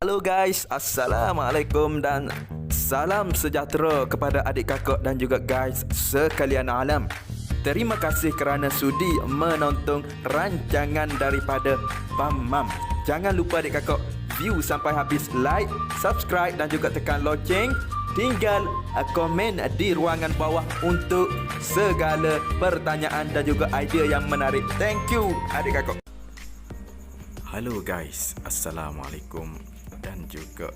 Halo guys, Assalamualaikum dan salam sejahtera kepada adik kakak dan juga guys sekalian alam. Terima kasih kerana sudi menonton rancangan daripada Bamam. Jangan lupa adik kakak view sampai habis, like, subscribe dan juga tekan loceng. Tinggal komen di ruangan bawah untuk segala pertanyaan dan juga idea yang menarik. Thank you adik kakak. Halo guys, Assalamualaikum dan juga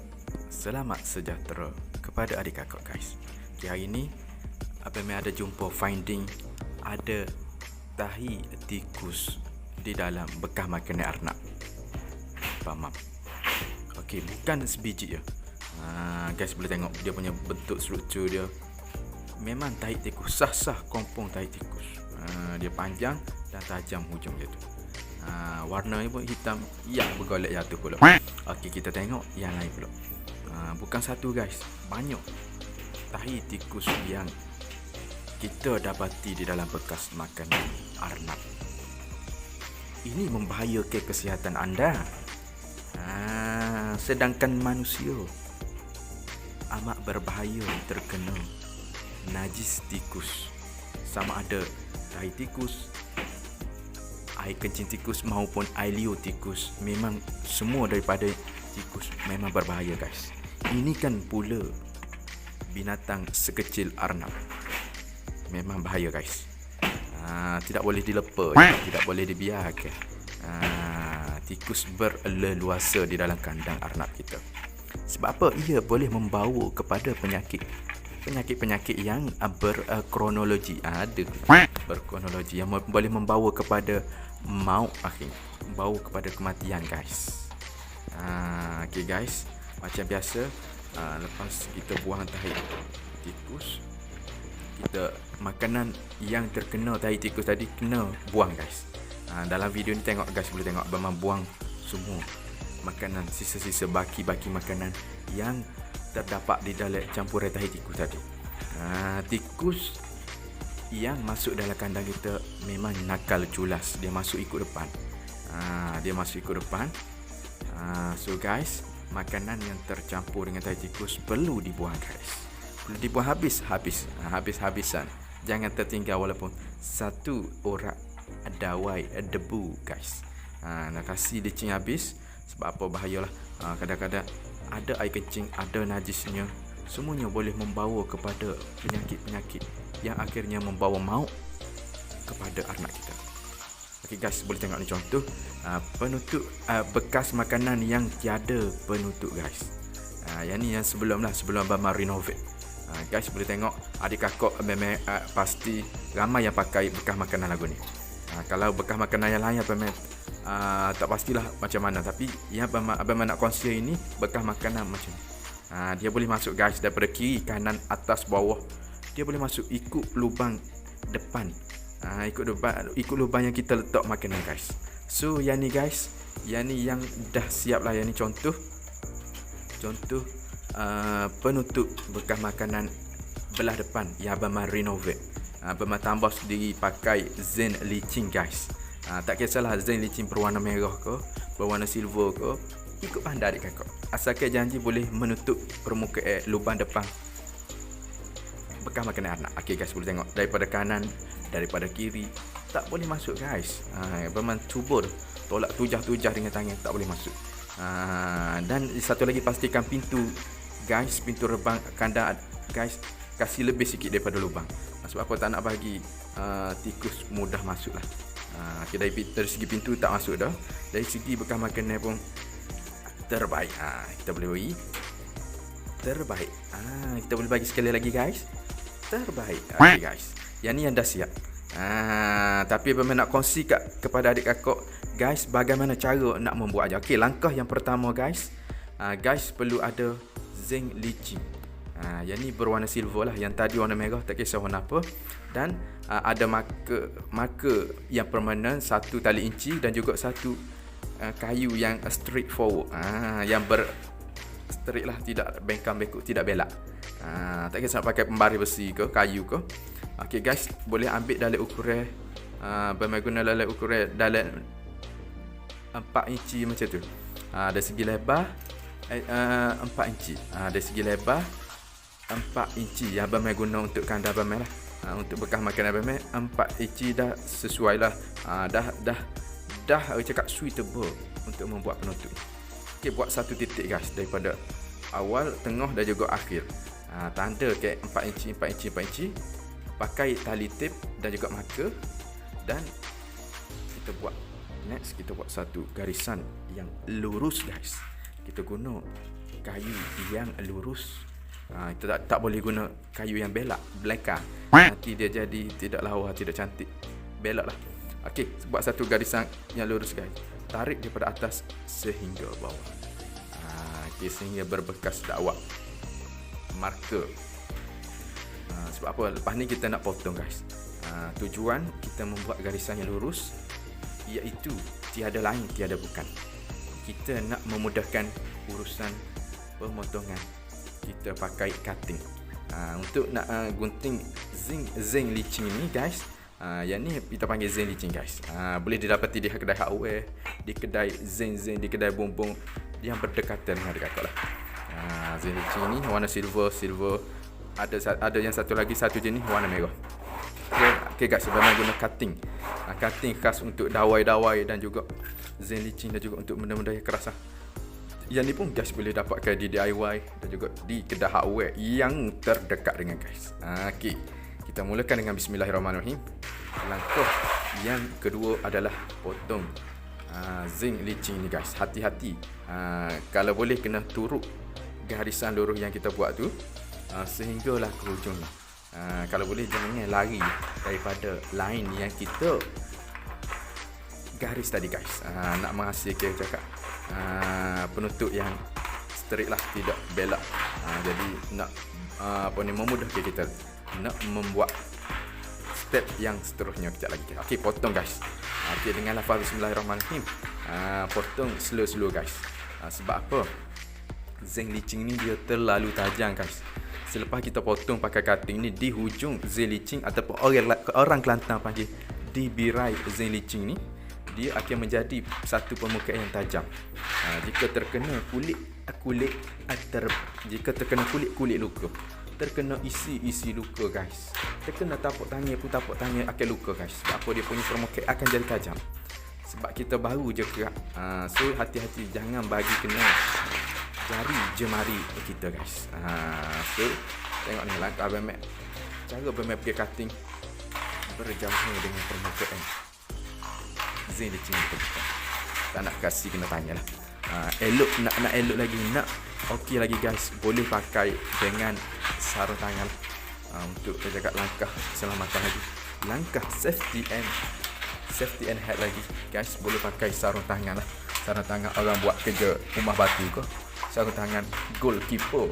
selamat sejahtera kepada adik kakak guys. Hari ini Abang ada jumpa finding ada tahi tikus di dalam bekas makanan arnab Bamam. Okey, bukan sebiji je. Guys boleh tengok dia punya bentuk struktur dia. Memang tahi tikus, sah-sah kompong tahi tikus. Dia panjang dan tajam hujung dia tu. Warnanya pun hitam yang bergolek jatuh pula. Okey, kita tengok yang lain pula. Bukan satu guys, banyak tahi tikus yang kita dapati di dalam bekas makanan arnab. Ini membahayakan kesihatan anda. Sedangkan manusia amat berbahaya terkena najis tikus. Sama ada tahi tikus, air kencing tikus maupun air liur tikus. Memang semua daripada tikus memang berbahaya guys. Ini kan pula binatang sekecil arnab. Memang bahaya guys. Tidak boleh dilepa, tidak boleh dibiarkan. Tikus berleluasa di dalam kandang arnab kita. Sebab apa? Ia boleh membawa kepada penyakit-penyakit yang berkronologi. Ada berkronologi yang boleh membawa kepada maut akhir, membawa kepada kematian guys. Okay guys, macam biasa, lepas kita buang tahi tikus, kita makanan yang terkena tahi tikus tadi kena buang guys. Dalam video ni tengok guys, boleh tengok Bamam buang semua makanan, sisa-sisa baki-baki makanan yang terdapat di dalam campuran tahi tikus tadi. Tikus yang masuk dalam kandang kita memang nakal culas. Dia masuk ikut depan. So guys, makanan yang tercampur dengan tahi tikus perlu dibuang guys. Perlu dibuang habis-habisan. Jangan tertinggal walaupun satu orak dawai debu guys. Nak kasih licin habis. Sebab apa? Bahayalah. Kadang-kadang ada air kencing, ada najisnya. Semuanya boleh membawa kepada penyakit-penyakit yang akhirnya membawa maut kepada arnab kita. Okey guys, boleh tengok ni contoh penutup bekas makanan yang tiada penutup guys. Yang ni yang sebelum Bamam renovate. Guys boleh tengok, adik kakak pasti ramai yang pakai bekas makanan lagu ni. Kalau bekas makanan yang lain Abang tak pastilah macam mana, tapi yang Abang nak kongsi ini bekas makanan macam ni. Dia boleh masuk guys daripada kiri, kanan, atas, bawah. Dia boleh masuk ikut lubang depan. Ikut lubang yang kita letak makanan guys. So yang ni guys, yang ni yang dah siap lah. Yang ni contoh penutup bekas makanan belah depan yang Abang renovate. Abang tambah dipakai zen licin guys. Tak kisahlah zen licin berwarna merah ke, berwarna silver ke, ikut pandai adik kakak. Asalkan janji boleh menutup permukaan lubang depan bekas makanan arnab. Okey guys, boleh tengok daripada kanan, daripada kiri, tak boleh masuk guys. Abang cuba tolak tujah-tujah dengan tangan, tak boleh masuk. Dan satu lagi, pastikan pintu guys, pintu rebang kandang guys, kasih lebih sikit daripada lubang. Sebab apa? Tak nak bagi tikus mudah masuk lah. Okay, dari segi pintu tak masuk dah. Dari segi bekas makanan pun terbaik. Kita boleh bagi terbaik. Kita boleh bagi sekali lagi guys, terbaik. Okay guys, yang ni yang dah siap. Tapi Abang nak kongsi kepada adik kakak guys, bagaimana cara nak membuatnya. Okay, langkah yang pertama guys, guys perlu ada zinc licin. Yang ni berwarna silver lah. Yang tadi warna merah, tak kisah warna apa. Dan ada marker yang permanen, satu tali inci dan juga satu kayu yang straight forward. Yang straight lah, tidak bengkang-bengkok, tidak belak. Tak kisah nak pakai pembaris besi ke kayu ke. Okay guys, boleh ambil dalam ukuran berguna dalam ukuran dalam 4 inci macam tu. Dari segi lebar 4 inci. Dari segi lebar 4 inci yang abang guna untuk kandang abang lah. Untuk bekas makan abang 4 inci dah sesuai lah. Dah cakap suitable untuk membuat penutup. Okey, buat satu titik guys daripada awal, tengah dan juga akhir. Tanda ke 4 inci 4 inci 4 inci. Pakai tali tip dan juga marker, dan kita buat next, kita buat satu garisan yang lurus guys. Kita guna kayu yang lurus. Kita tak boleh guna kayu yang belak, belakang. Nanti dia jadi tidak lawa, tidak cantik. Belak lah. Okey, buat satu garisan yang lurus guys. Tarik daripada atas sehingga bawah. Okey, sehingga berbekas dakwah marker. Sebab apa? Lepas ni kita nak potong guys. Tujuan kita membuat garisan yang lurus iaitu tiada lain tiada bukan, kita nak memudahkan urusan pemotongan. Kita pakai cutting. Untuk nak gunting zinc licin ni guys, yang ni kita panggil zinc licin guys. Boleh didapati di kedai hardware, di kedai zinc, di kedai bonbon yang berdekatan dengan dekat lah. Zinc licin ni warna silver. Ada yang satu lagi, satu jenis warna merah. Okay guys, sebenarnya guna cutting. Cutting khas untuk dawai-dawai dan juga zinc licin dan juga untuk benda-benda yang keras. Yang ni pun guys boleh dapatkan di DIY dan juga di kedai hardware yang terdekat dengan guys. Okay, kita mulakan dengan bismillahirrahmanirrahim. Langkah yang kedua adalah potong zinc licin ni guys. Hati-hati, kalau boleh kena turut garisan lurus yang kita buat tu sehinggalah ke hujung ni. Kalau boleh jangan lari daripada line yang kita garis tadi guys. Nak menghasilkan cakap penutup yang straight lah, tidak belak. Jadi nak memudahkan kita nak membuat step yang seterusnya kejap lagi. Okey, potong guys. Okey, dengan lafaz bismillahirrahmanirrahim. Potong slow guys. Sebab apa? Zinc licin ni dia terlalu tajam guys. Selepas kita potong pakai cutting ni, di hujung zinc licin ataupun orang Kelantan panggil di birai zinc licin ni, dia akan menjadi satu permukaan yang tajam. Jika terkena kulit luka, terkena isi luka guys, terkena tapak tangan akan luka guys. Sebab apa? Dia punya permukaan akan jadi tajam. Sebab kita baru je kerak. So hati-hati, jangan bagi kena jari jemari kita guys. So tengok ni langkah Abang Mat. Cara Abang Mat pergi cutting berjauhan dengan permukaan zinc licin kita. Tak nak kasih kena tanya lah. Elok nak elok lagi, nak okey lagi guys, boleh pakai dengan sarung tangan untuk jaga langkah keselamatan lagi. Langkah safety and head lagi guys, boleh pakai sarung tangan lah. Sarung tangan orang buat kerja rumah batu ke, sarung tangan goalkeeper,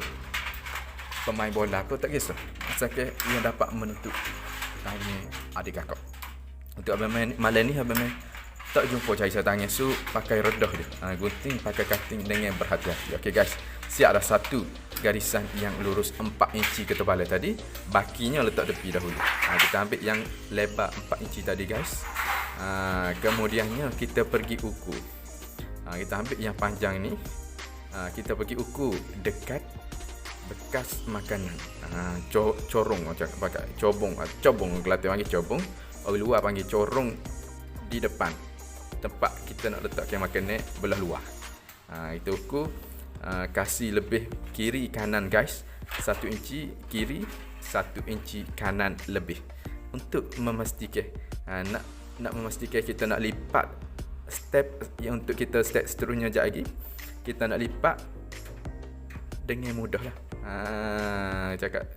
pemain bola apa, tak kisah. Asalkan yang dapat menutup tanya adik kakak. Untuk Abang malam ni Abang tak jumpa cari sarung tangan, so pakai redah je. Gunting pakai cutting dengan berhati-hati. Okey guys, siap dah satu garisan yang lurus 4 inci ketebalan tadi. Bakinya letak tepi dahulu. Kita ambil yang lebar 4 inci tadi guys. Kemudiannya kita pergi ukur. Kita ambil yang panjang ni. Kita pergi ukur dekat bekas makanan. Corong macam pakai cobong Kelantan panggil cobong, orang luar panggil corong. Di depan tempat kita nak letakkan makanan belah luar. Kita ukur, kasih lebih kiri kanan guys. 1 inci kiri, 1 inci kanan lebih. Untuk memastikan nak memastikan kita nak lipat step yang untuk kita step seterusnya sekejap lagi. Kita nak lipat dengan mudah lah. Cakap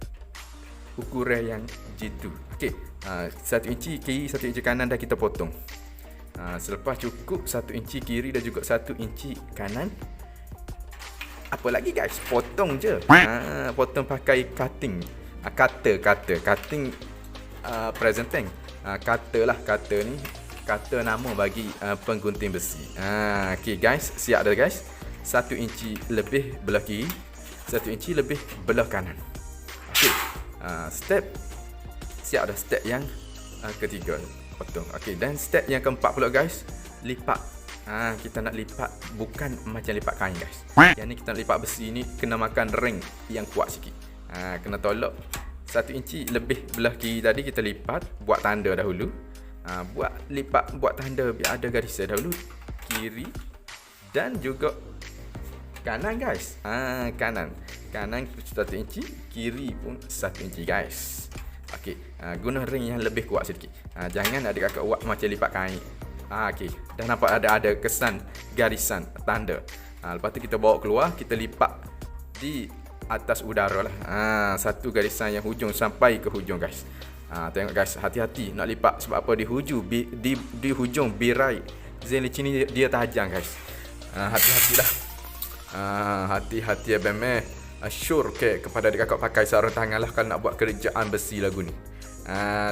ukuran yang jitu. Okey, 1 inci kiri, 1 inci kanan dah kita potong. Selepas cukup 1 inci kiri dan juga 1 inci kanan, apa lagi guys? Potong je. Potong pakai cutting. Cutting present tense. Cutter ni kata nama bagi penggunting besi. Okey guys, siap dah guys. 1 inci lebih belah kiri, 1 inci lebih belah kanan. Okey. Step siap dah, step yang ketiga potong. Okey, dan step yang keempat pula guys, lipat Kita nak lipat bukan macam lipat kain guys. Yang ni kita nak lipat besi ni kena makan ring yang kuat sikit. Kena tolak 1 inci lebih belah kiri tadi kita lipat, buat tanda dahulu. Buat tanda biar ada garisan dahulu kiri dan juga kanan guys. Kanan 1 inci, kiri pun 1 inci guys. Okey, guna ring yang lebih kuat sedikit. Jangan adik-kakak buat macam lipat kain. Okey, dah nampak ada kesan garisan tanda. Lepas tu kita bawa keluar, kita lipat di atas udara lah. Satu garisan yang hujung sampai ke hujung guys. Tengok guys, hati-hati nak lipat sebab apa di hujung birai zen licin ni dia tajam guys. Hati-hatilah. Hati-hati abang sure kepada adik-kakak pakai sarung tangan lah kalau nak buat kerjaan besi lagu ni.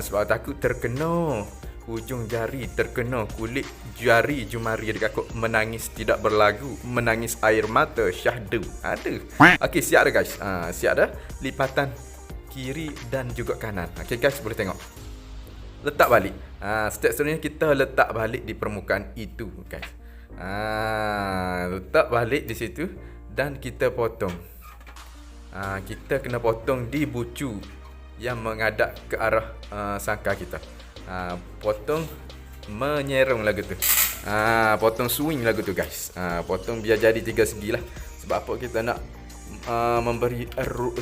Sebab takut terkena hujung jari, terkena kulit jari jemari adik-kakak menangis tidak berlagu, menangis air mata syahdu. Okey, siap dah guys. Siap dah lipatan kiri dan juga kanan. Okey guys, boleh tengok. Letak balik. Step seterusnya kita letak balik di permukaan itu guys. Letak balik di situ dan kita potong. Kita kena potong di bucu yang menghadap ke arah sangkar kita. Potong menyerong lagu tu. Potong swing lagu tu guys. Potong biar jadi 3 segi lah. Sebab apa kita nak memberi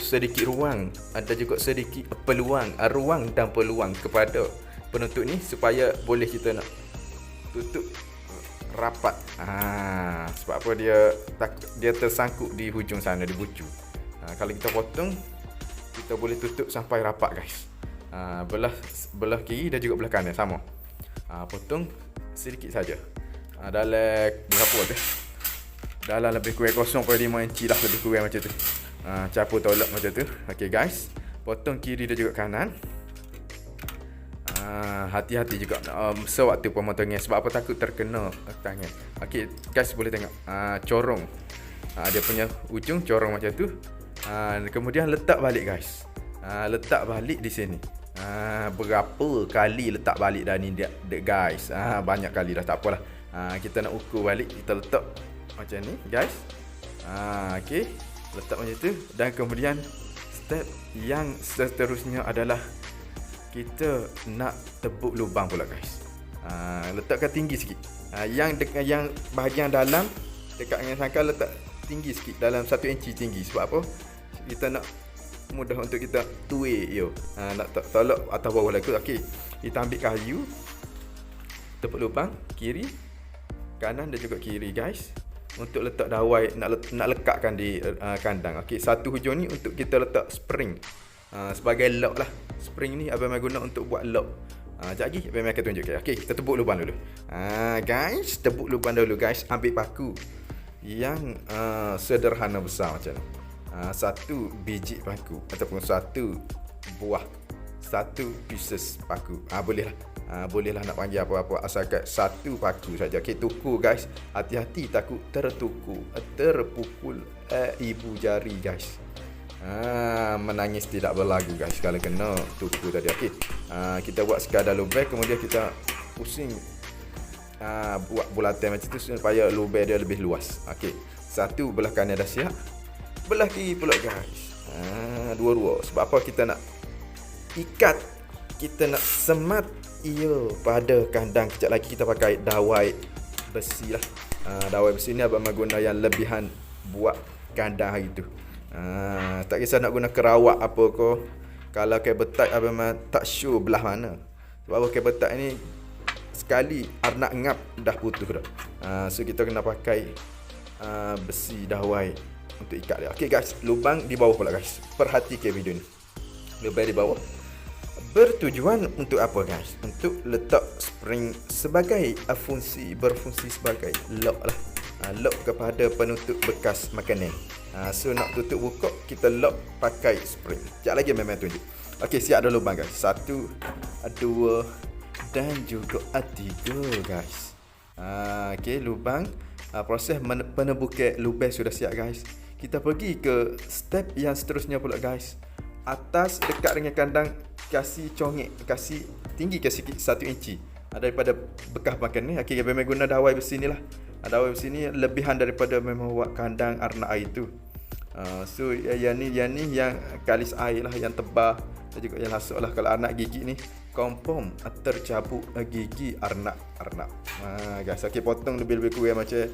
sedikit ruang, ada juga sedikit ruang dan peluang kepada penutup ni supaya boleh kita nak tutup rapat. Sebab apa dia tersangkut di hujung sana di bucu. Kalau kita potong, kita boleh tutup sampai rapat guys. Belah kiri dan juga belah kanan sama. Potong sedikit saja. Dalam berapa tu? Dalam lebih kurang 0.5 inci lah, lebih kurang macam tu. Capur tolak macam tu. Okey guys, potong kiri dan juga kanan. Hati-hati juga sewaktu pemotongan sebab apa takut terkena tangan. Okey guys, boleh tengok corong. Dia punya ujung corong macam tu. Kemudian letak balik guys. Letak balik di sini. Berapa kali letak balik dah ni guys. Banyak kali dah, tak apalah. Kita nak ukur balik, kita letak macam ni guys. Okey, letak macam tu. Dan kemudian step yang seterusnya adalah kita nak tebuk lubang pula guys. Letakkan tinggi sikit. Yang bahagian dalam dekat dengan sangkar letak tinggi sikit, dalam 1 inci tinggi. Sebab apa? Kita nak mudah untuk kita tuik nak tolak atas bawah lagu. Okey, kita ambil kayu, tepuk lubang kiri, kanan dan juga kiri guys, untuk letak dawai, nak lekatkan di kandang. Okey, satu hujung ni untuk kita letak spring sebagai lock lah. Spring ni abang guna untuk buat lock. Sekejap lagi abang akan tunjuk. Okey, kita tepuk lubang dulu. Guys, tepuk lubang dulu guys. Ambil paku yang sederhana besar macam ni. 1 biji paku ataupun 1 buah, 1 pieces paku. Bolehlah nak panggil apa-apa asalkan 1 paku saja. Okey, tuku guys. Hati-hati takut terpukul ibu jari guys. Menangis tidak berlagu guys kalau kena tuku tadi. Okey, kita buat sekadar lubang, kemudian kita pusing buat bulatan macam tu supaya lubang dia lebih luas. Okey, 1 belah kanan dah siap, belah kiri pula guys. Dua-dua. Sebab apa? Kita nak ikat, kita nak semat pada kandang. Kejap lagi kita pakai dawai besi lah. Dawai besi ni abang guna yang lebihan buat kandang hari tu. Tak kisah nak guna kerawak apa ko. Kalau kabel tight abang tak sure belah mana. Sebab apa, kabel tight ni sekali nak ngap dah putus dah. So kita kena pakai besi dawai untuk ikat dia. Okey guys, lubang di bawah pula guys. Perhatikan video ni. Lubang di bawah bertujuan untuk apa guys? Untuk letak spring sebagai berfungsi sebagai lock lah. Lock kepada penutup bekas makanan. So nak tutup buka, kita lock pakai spring. Sekejap lagi memang tunjuk. Okey, siap dah lubang guys. 1, 2 dan juga 3 guys. Okey, lubang. Proses penebukan lubang sudah siap guys. Kita pergi ke step yang seterusnya pula guys. Atas dekat dengan kandang kasih congek, kasih tinggi sikit 1 inci. daripada bekas makan ni. Okey, memang guna dawai besi ni lah. Dawai besi ni lebihan daripada memang buat kandang arnak air tu. So yang ni yang kalis air lah, yang tebal dan juga yang lasuk lah. Kalau anak gigi ni confirm tercabut gigi arnak. Guys, okey, potong lebih kurang macam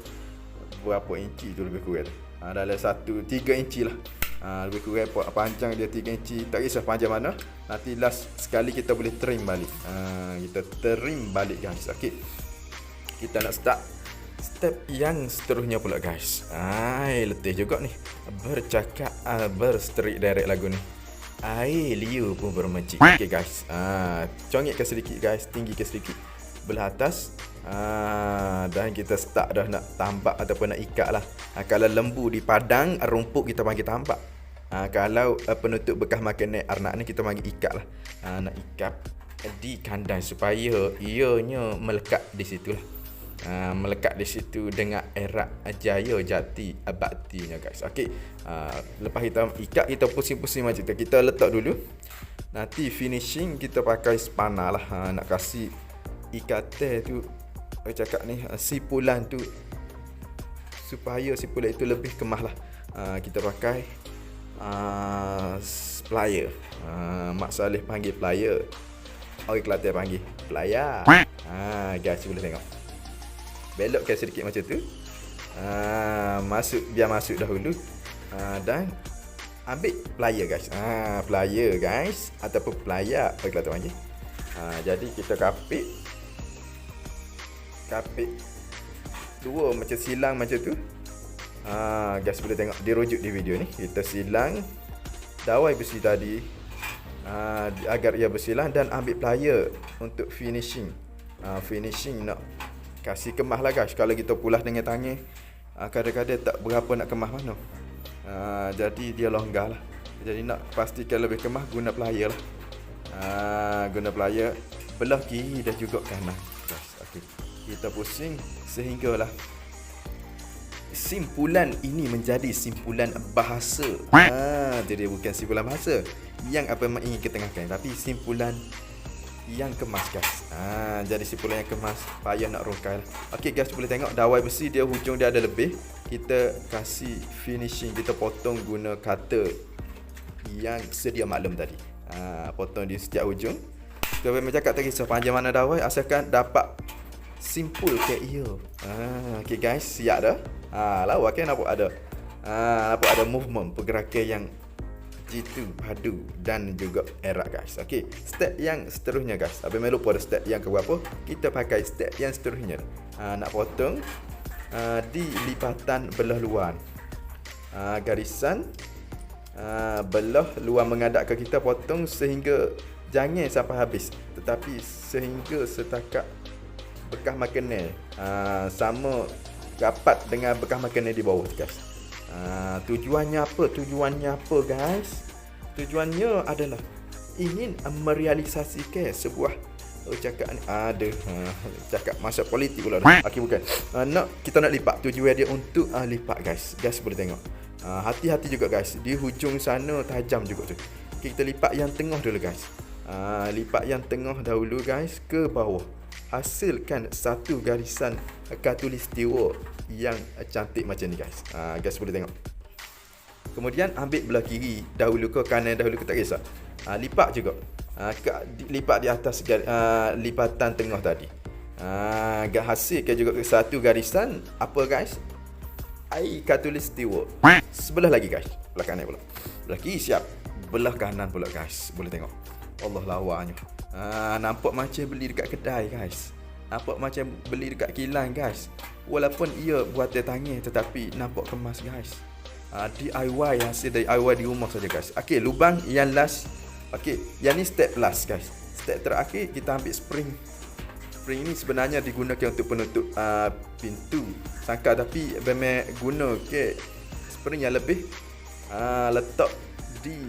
berapa inci tu lebih kurang. Dalam 3 inci lah. Lebih kurang panjang dia 3 inci. Tak kisah panjang mana, nanti last sekali kita boleh trim balik. Kita trim balik guys. Okey, kita nak start step yang seterusnya pula guys. Letih juga ni bercakap berstrik direct lagu ni. Air liu pun bermecik. Okey guys, congitkan sedikit guys, tinggikan sedikit belah atas. Dan kita start dah nak tambak ataupun nak ikat lah. Kalau lembu di padang rumput kita panggil tambak. Kalau penutup bekas makan arnak ni kita panggil ikat lah. Nak ikat di kandang supaya ianya melekat di situ lah. Melekat di situ dengan erat jaya jati baktinya guys. Okey, lepas kita ikat, kita pusing-pusing macam tu. Kita letak dulu. Nanti finishing kita pakai spana lah. Nak kasih ikatan tu, cakap ni, sipulan tu, supaya sipulan itu lebih kemas lah. Kita pakai plier. Mak Saleh panggil plier, orang Kelantan panggil plier. Guys boleh tengok, belokkan sedikit macam tu. Biar masuk dahulu. Dan ambil plier guys. Plier guys, ataupun plier orang Kelantan panggil. Jadi kita kapit dua macam silang macam tu. Guys boleh tengok, dirujuk di video ni. Kita silang dawai besi tadi agar ia bersilang, dan ambil plier untuk finishing. Finishing nak kasih kemas lah guys. Kalau kita pulas dengan tangan, kadang-kadang tak berapa nak kemas mana. Jadi dia longgar lah. Jadi nak pastikan lebih kemas, guna plier lah. Guna plier belah kiri dan juga kanan guys. Okey, kita pusing sehinggalah simpulan ini menjadi simpulan bahasa. Jadi bukan simpulan bahasa yang apa yang ingin kita tengahkan, tapi simpulan yang kemas guys. Jadi simpulan yang kemas, payah nak rongkai lah. Okey guys, boleh tengok dawai besi dia hujung dia ada lebih. Kita kasih finishing, kita potong guna cutter yang sedia maklum tadi. Potong di setiap hujung. Kita memang cakap tak kisah panjang mana dawai, asalkan dapat simpul ke ia. Okey guys, siap dah. Lawa kan nampak ada. Nampak ada movement, pergerakan yang jitu, padu dan juga erat guys. Okey, step yang seterusnya guys. Habis main lupa ada step yang ke berapa. Kita pakai step yang seterusnya. Nak potong di lipatan belah luar. Garisan belah luar menghadap ke kita, potong sehingga jangan sampai habis, tetapi sehingga setakat bekas makanan sama rapat dengan bekas makanan di bawah guys. Tujuannya apa guys? Tujuannya adalah ingin merealisasikan sebuah cakap ni cakap masa politik pula dah. Okey, bukan. Kita nak lipat. Tujuan dia untuk lipat guys. Guys boleh tengok. Hati-hati juga guys. Di hujung sana tajam juga tu. Okay, kita lipat yang tengah dulu guys. Lipat yang tengah dahulu guys ke bawah. Hasilkan satu garisan khatulistiwa yang cantik macam ni guys. Guys boleh tengok. Kemudian ambil belah kiri dahulu ke kanan dahulu ke tak kisah. Lipat juga. Lipat di atas lipatan tengah tadi. Hasilkan juga satu garisan apa guys? Air khatulistiwa. Sebelah lagi guys. Belah kanan pula. Belah kiri siap. Belah kanan pula guys. Boleh tengok. Allah lawanya. Nampak macam beli dekat kedai guys. Nampak macam beli dekat kilang guys. Walaupun ia buatan tangan tetapi nampak kemas guys. DIY, hasil DIY di rumah saja guys. Okey, lubang yang last. Okey, yang ni step last guys. Step terakhir kita ambil spring. Spring ini sebenarnya digunakan untuk penutup pintu sangka, tapi memang guna ke spring yang lebih letak di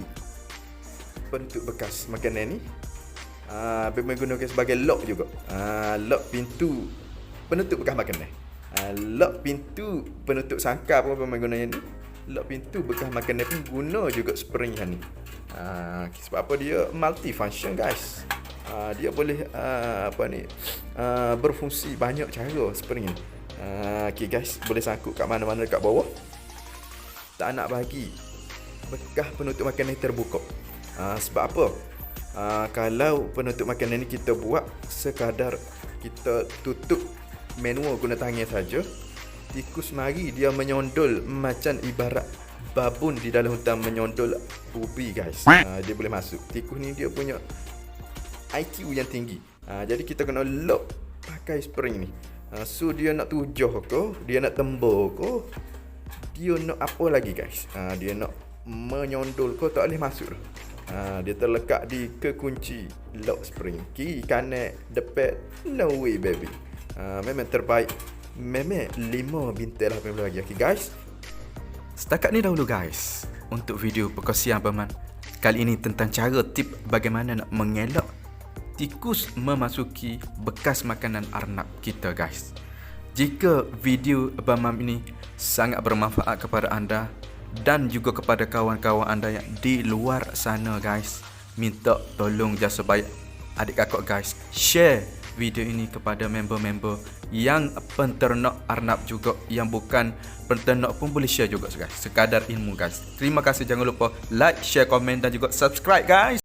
penutup bekas makanan ni. Memang gunakan sebagai lock juga. Lock pintu penutup bekas makanan. Lock pintu penutup sangka pun memang guna yang ni. Lock pintu bekas makanan pun guna juga spring yang ni. Sebab apa dia multi function guys. Dia boleh berfungsi banyak cara spring ni. Okay guys, boleh sangkut kat mana-mana dekat bawah. Tak nak bagi bekas penutup makanan ni terbuka. Sebab apa? Kalau penutup makanan ni kita buat sekadar kita tutup manual guna tangan saja, tikus mari dia menyondol macam ibarat babun di dalam hutan menyondol ubi guys. Dia boleh masuk. Tikus ni dia punya IQ yang tinggi. Jadi kita kena lock pakai spring ni. So dia nak tujuh ke, dia nak tembur ke, dia nak apa lagi guys, dia nak menyondol ke, tak boleh masuk dah. Dia terlekat di kekunci lock spring. Kiri kanan depan, no way baby. Memang terbaik. Memang 5 bintang 18 lagi. Okay guys, setakat ni dahulu guys untuk video perkongsian Abang Man kali ini tentang cara tip bagaimana nak mengelak tikus memasuki bekas makanan arnab kita guys. Jika video Abang Mam ini sangat bermanfaat kepada anda dan juga kepada kawan-kawan anda yang di luar sana guys, minta tolong jasa baik adik kakak guys, share video ini kepada member-member yang penternak arnab juga, yang bukan penternak pun boleh share juga guys, sekadar ilmu guys. Terima kasih, jangan lupa like, share, komen dan juga subscribe guys.